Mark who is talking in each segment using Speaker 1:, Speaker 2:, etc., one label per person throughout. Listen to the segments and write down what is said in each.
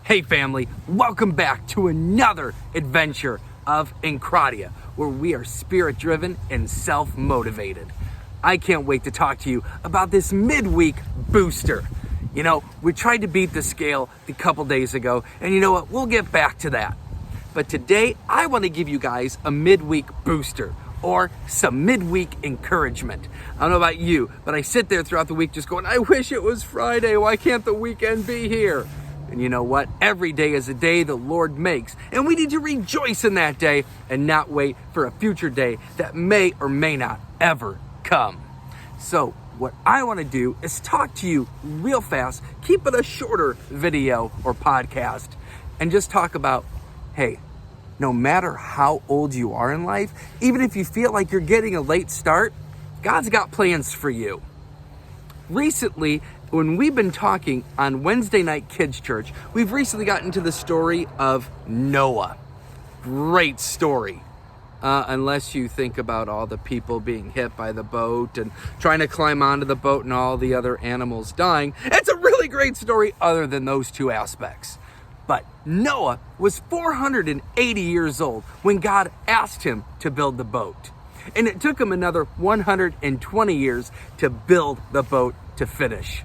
Speaker 1: Hey family, welcome back to another adventure of Incradia, where we are spirit-driven and self-motivated. I can't wait to talk to you about this midweek booster. You know, we tried to beat the scale a couple days ago, and you know what? We'll get back to that. But today, I want to give you guys a midweek booster, or some midweek encouragement. I don't know about you, but I sit there throughout the week just going, I wish it was Friday. Why can't the weekend be here? And you know what? Every day is a day the Lord makes, and we need to rejoice in that day and not wait for a future day that may or may not ever come. So what I want to do is talk to you real fast, keep it a shorter video or podcast, and just talk about, hey, no matter how old you are in life, even if you feel like you're getting a late start, God's got plans for you. Recently, when we've been talking on Wednesday night kids church, we've recently gotten to the story of Noah. Great story. Unless you think about all the people being hit by the boat and trying to climb onto the boat and all the other animals dying. It's a really great story other than those two aspects. But Noah was 480 years old when God asked him to build the boat. And it took him another 120 years to build the boat to finish.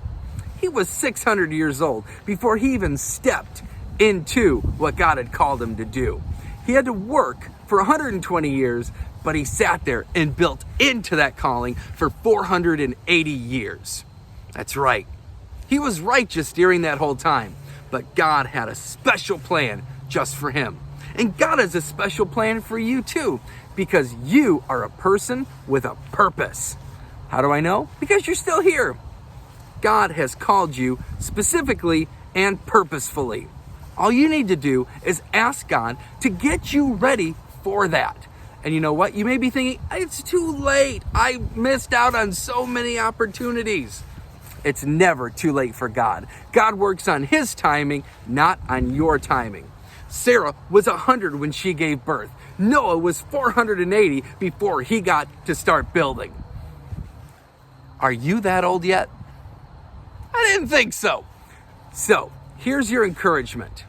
Speaker 1: He was 600 years old before he even stepped into what God had called him to do. He had to work for 120 years, but he sat there and built into that calling for 480 years. That's right. He was righteous during that whole time, but God had a special plan just for him. And God has a special plan for you too, because you are a person with a purpose. How do I know? Because you're still here. God has called you specifically and purposefully. All you need to do is ask God to get you ready for that. And you know what? You may be thinking, it's too late. I missed out on so many opportunities. It's never too late for God. God works on his timing, not on your timing. Sarah was 100 when she gave birth. Noah was 480 before he got to start building. Are you that old yet? I didn't think so. So, here's your encouragement.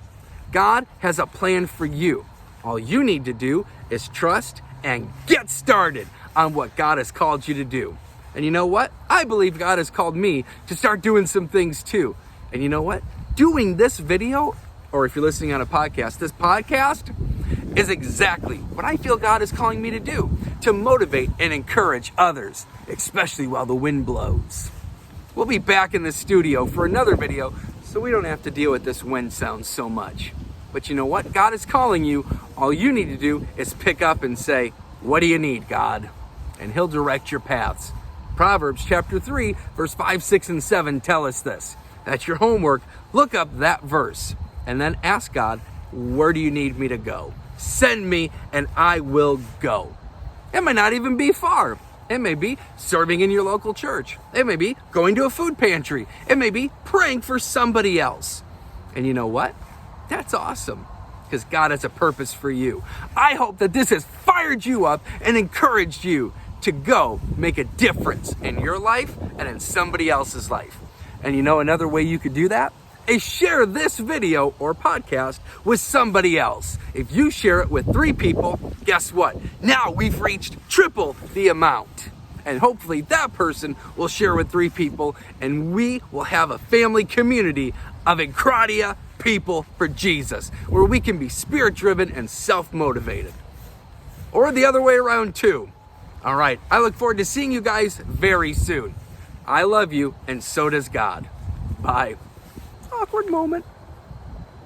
Speaker 1: God has a plan for you. All you need to do is trust and get started on what God has called you to do. And you know what? I believe God has called me to start doing some things too. And you know what? Doing this video, or if you're listening on a podcast, this podcast is exactly what I feel God is calling me to do, to motivate and encourage others, especially while the wind blows. We'll be back in the studio for another video, so we don't have to deal with this wind sound so much. But you know what? God is calling you. All you need to do is pick up and say, what do you need, God? And he'll direct your paths. Proverbs chapter 3, verse 5, 6, and 7 tell us this. That's your homework. Look up that verse and then ask God, where do you need me to go? Send me and I will go. It might not even be far. It may be serving in your local church. It may be going to a food pantry. It may be praying for somebody else. And you know what? That's awesome, because God has a purpose for you. I hope that this has fired you up and encouraged you to go make a difference in your life and in somebody else's life. And you know another way you could do that? Is share this video or podcast with somebody else. If you share it with 3 people, guess what? Now we've reached triple the amount. And hopefully that person will share with 3 people, and we will have a family community of Incradia people for Jesus, where we can be spirit-driven and self-motivated. Or the other way around too. All right, I look forward to seeing you guys very soon. I love you, and so does God. Bye. Awkward moment.